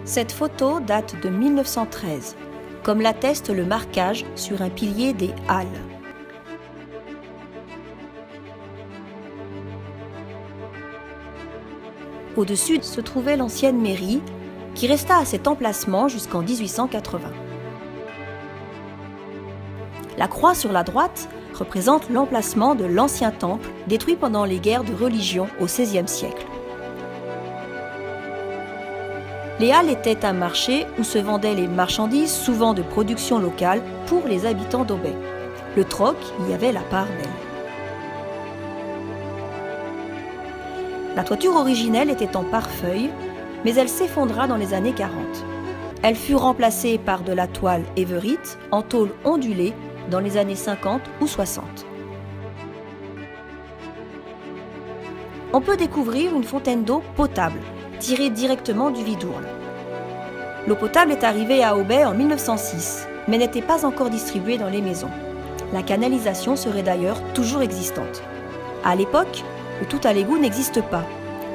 Cette photo date de 1913, comme l'atteste le marquage sur un pilier des Halles. Au-dessus se trouvait l'ancienne mairie, qui resta à cet emplacement jusqu'en 1880. La croix sur la droite représente l'emplacement de l'ancien temple détruit pendant les guerres de religion au XVIe siècle. Les Halles étaient un marché où se vendaient les marchandises, souvent de production locale, pour les habitants d'Aubais. Le troc y avait la part belle. La toiture originelle était en pare-feuille, mais elle s'effondra dans les années 40. Elle fut remplacée par de la toile Everett en tôle ondulée dans les années 50 ou 60. On peut découvrir une fontaine d'eau potable, tirée directement du Vidourle. L'eau potable est arrivée à Aubais en 1906, mais n'était pas encore distribuée dans les maisons. La canalisation serait d'ailleurs toujours existante. À l'époque, le tout à l'égout n'existe pas.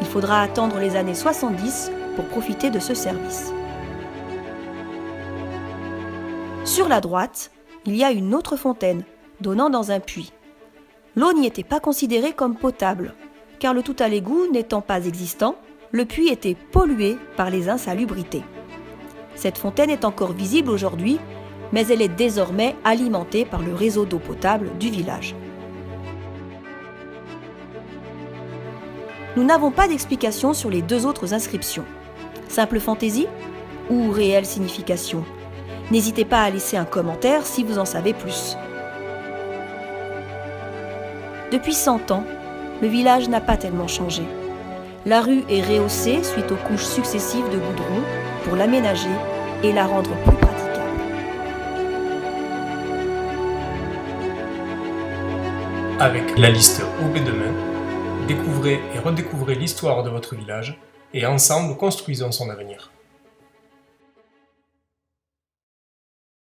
Il faudra attendre les années 70 pour profiter de ce service. Sur la droite, il y a une autre fontaine, donnant dans un puits. L'eau n'y était pas considérée comme potable, car le tout à l'égout n'étant pas existant, le puits était pollué par les insalubrités. Cette fontaine est encore visible aujourd'hui, mais elle est désormais alimentée par le réseau d'eau potable du village. Nous n'avons pas d'explication sur les deux autres inscriptions. Simple fantaisie ou réelle signification? N'hésitez pas à laisser un commentaire si vous en savez plus. Depuis 100 ans, le village n'a pas tellement changé. La rue est rehaussée suite aux couches successives de goudron pour l'aménager et la rendre plus praticable. Avec la liste Aubais demain, découvrez et redécouvrez l'histoire de votre village et ensemble construisons son avenir.